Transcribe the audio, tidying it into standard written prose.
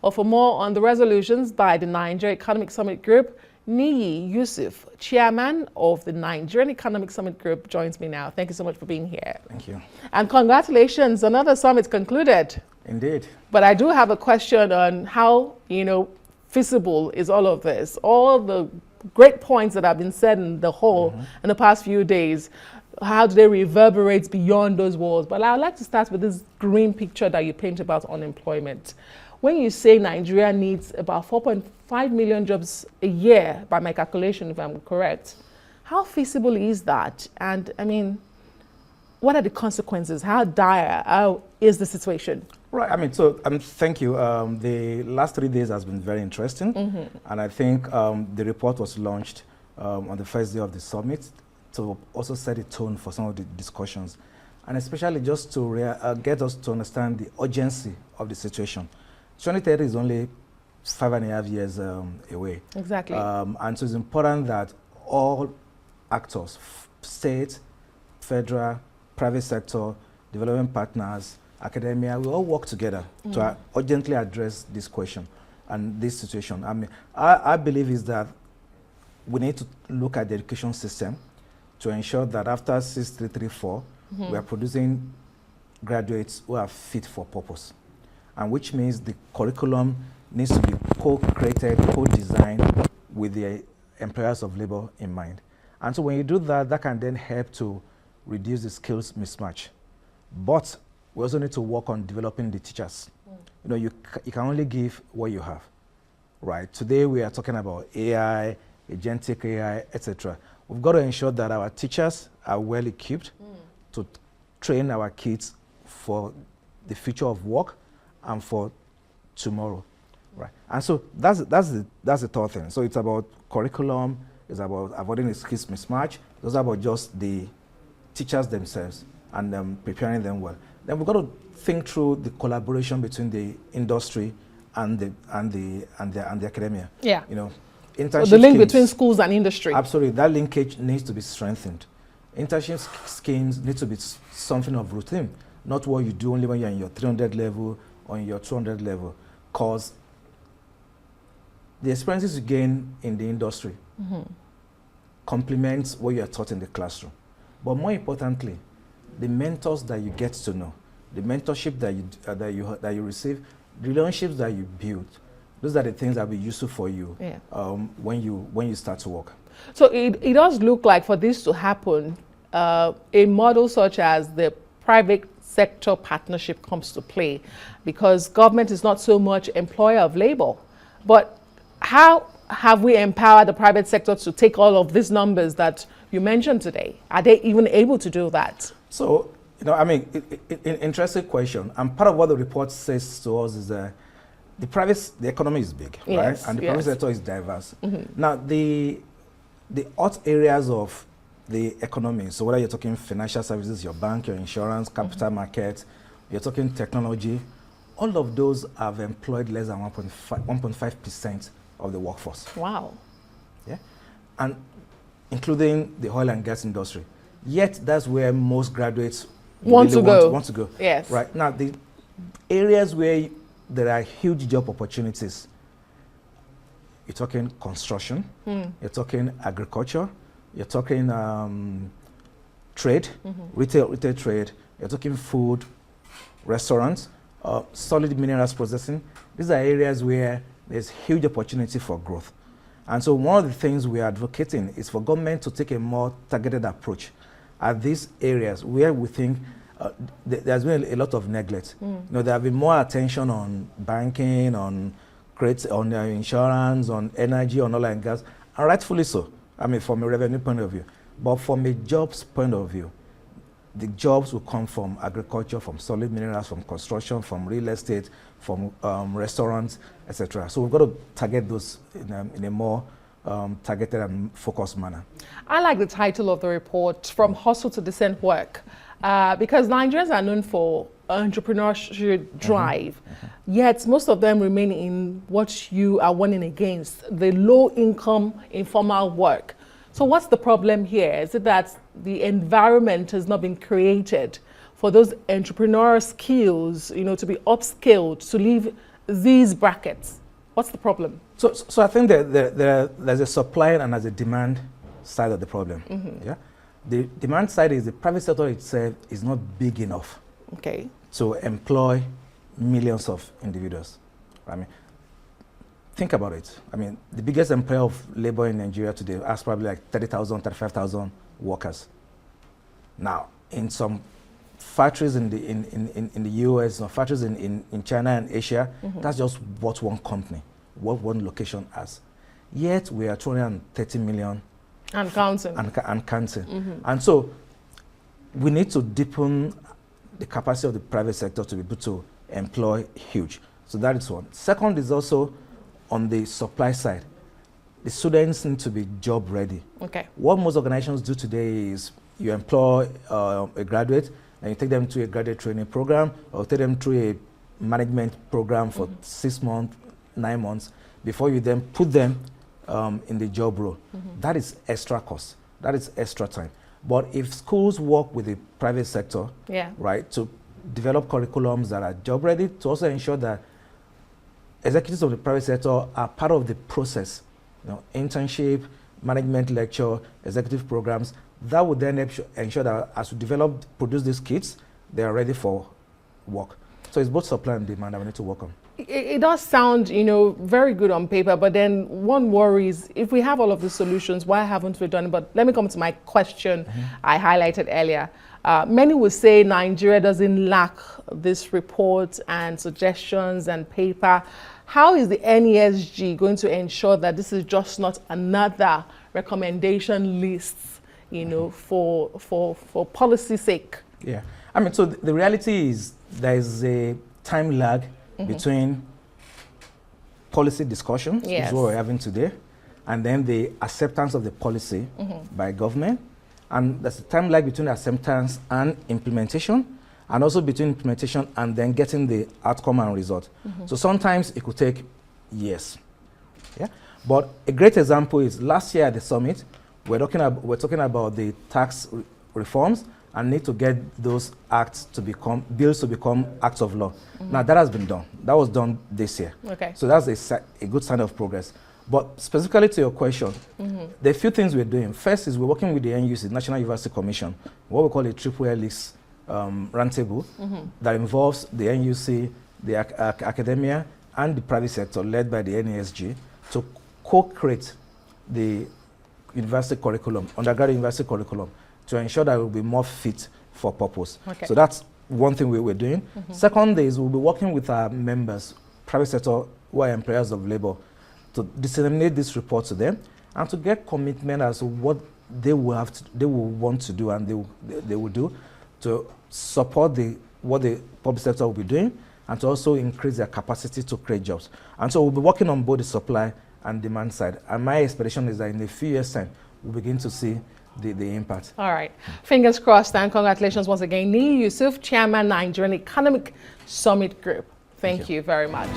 or for more on the resolutions by the Nigeria Economic Summit Group, Yusuf, chairman of the Nigerian Economic Summit Group, joins me now. Thank you so much for being here. Thank you. And congratulations, another summit concluded. Indeed. But I do have a question on how, feasible is all of this? All the great points that have been said in the hall in the past few days, how do they reverberate beyond those walls? But I would like to start with this green picture that you paint about unemployment. When you say Nigeria needs about 4.5 million jobs a year, by my calculation, if I'm correct, how feasible is that? And I mean, what are the consequences? How dire is the situation? Right. Thank you. The last 3 days has been very interesting. And I think the report was launched on the first day of the summit to also set a tone for some of the discussions. And especially just to get us to understand the urgency of the situation. 2030 is only 5.5 years away. Exactly. And so it's important that all actors, state, federal, private sector, development partners, academia, we all work together to urgently address this question and this situation. I believe is that we need to look at the education system to ensure that after 6334, we are producing graduates who are fit for purpose. And which means the curriculum needs to be co-created, co-designed with the employers of labor in mind. And so when you do that, that can then help to reduce the skills mismatch. But we also need to work on developing the teachers. You can only give what you have, right? Today we are talking about AI, agentic AI, etc. We've got to ensure that our teachers are well equipped to train our kids for the future of work and for tomorrow, right? And so that's the third thing. So it's about curriculum, it's about avoiding the skills mismatch, it's also about just the teachers themselves and preparing them well. Then we've got to think through the collaboration between the industry and the academia. Yeah. Internship so the link schemes, between schools and industry. Absolutely, that linkage needs to be strengthened. Internship schemes need to be something of routine, not what you do only when you're in your 300 level or in your 200 level, because the experiences you gain in the industry complements what you are taught in the classroom. But more importantly, the mentors that you get to know, the mentorship that you receive, the relationships that you build, those are the things that will be useful for you when you start to work. So it does look like for this to happen, a model such as the private sector partnership comes to play, because government is not so much employer of labor. But how have we empowered the private sector to take all of these numbers that you mentioned today? Are they even able to do that? So, interesting question. And part of what the report says to us is that the economy is big, right? And the private sector is diverse. Now, the hot areas of the economy, so whether you're talking financial services, your bank, your insurance, capital market, you're talking technology, all of those have employed less than 1.5% of the workforce. Wow. Yeah, and including the oil and gas industry. Yet that's where most graduates want to go. Yes. Right. Now, the areas where there are huge job opportunities, you're talking construction, you're talking agriculture, you're talking trade, retail trade, you're talking food, restaurants, solid minerals processing. These are areas where there's huge opportunity for growth. And so one of the things we are advocating is for government to take a more targeted approach at these areas where we think there's been a lot of neglect. There have been more attention on banking, on insurance, on energy, on oil and gas, and rightfully so. From a revenue point of view. But from a jobs point of view, the jobs will come from agriculture, from solid minerals, from construction, from real estate, from restaurants, etc. So we've got to target those in a more targeted and focused manner. I like the title of the report, From Hustle to Decent Work, because Nigerians are known for entrepreneurship drive, yet most of them remain in what you are warning against, the low income informal work. So what's the problem here? Is it that the environment has not been created for those entrepreneurial skills, to be upskilled, to live these brackets? What's the problem? So I think that there's a supply and there's a demand side of the problem. Yeah, the demand side is the private sector itself is not big enough. Okay. To employ millions of individuals. I mean, think about it. I mean, the biggest employer of labor in Nigeria today has probably like 30,000, 35,000 workers. Now, in some factories in the US, or factories in China and Asia, that's just what one company, what one location has. Yet we are 230 million. And counting. And counting. And so we need to deepen the capacity of the private sector to be able to employ huge. So that is one. Second is also on the supply side. The students need to be job ready. Okay. What most organizations do today is you employ a graduate and you take them to a graduate training program or take them through a management program for 6 months, 9 months before you then put them in the job role. That is extra cost. That is extra time. But if schools work with the private sector, right, to develop curriculums that are job ready, to also ensure that executives of the private sector are part of the process, internship, management lecture, executive programs, that would then ensure that as we produce these kids, they are ready for work. So it's both supply and demand that we need to work on. It does sound, very good on paper, but then one worries, if we have all of the solutions, why haven't we done it? But let me come to my question I highlighted earlier. Many would say Nigeria doesn't lack this report and suggestions and paper. How is the NESG going to ensure that this is just not another recommendation list, for policy's sake? Yeah, I mean, so the reality is there is a time lag between policy discussions, which is what we're having today, and then the acceptance of the policy by government. And there's a time lag between acceptance and implementation, and also between implementation and then getting the outcome and result. So sometimes it could take years. Yeah? But a great example is last year at the summit, we're talking about the tax reforms and need to get those bills to become acts of law. Now that has been done. That was done this year. Okay. So that's a good sign of progress. But specifically to your question, there are a few things we're doing. First is we're working with the NUC, National University Commission, what we call a triple helix roundtable that involves the NUC, the academia, and the private sector led by the NESG to co-create the university curriculum, undergraduate university curriculum, to ensure that it will be more fit for purpose. Okay. So that's one thing we're doing. Second is we'll be working with our members, private sector, who are employers of labor, to disseminate this report to them and to get commitment as to what they will want to do and they will do to support what the public sector will be doing and to also increase their capacity to create jobs. And so we'll be working on both the supply and demand side. And my expectation is that in a few years' time, we'll begin to see the impact. All right. Fingers crossed and congratulations once again. Yusuf, Chairman, Nigerian Economic Summit Group. Thank you very much.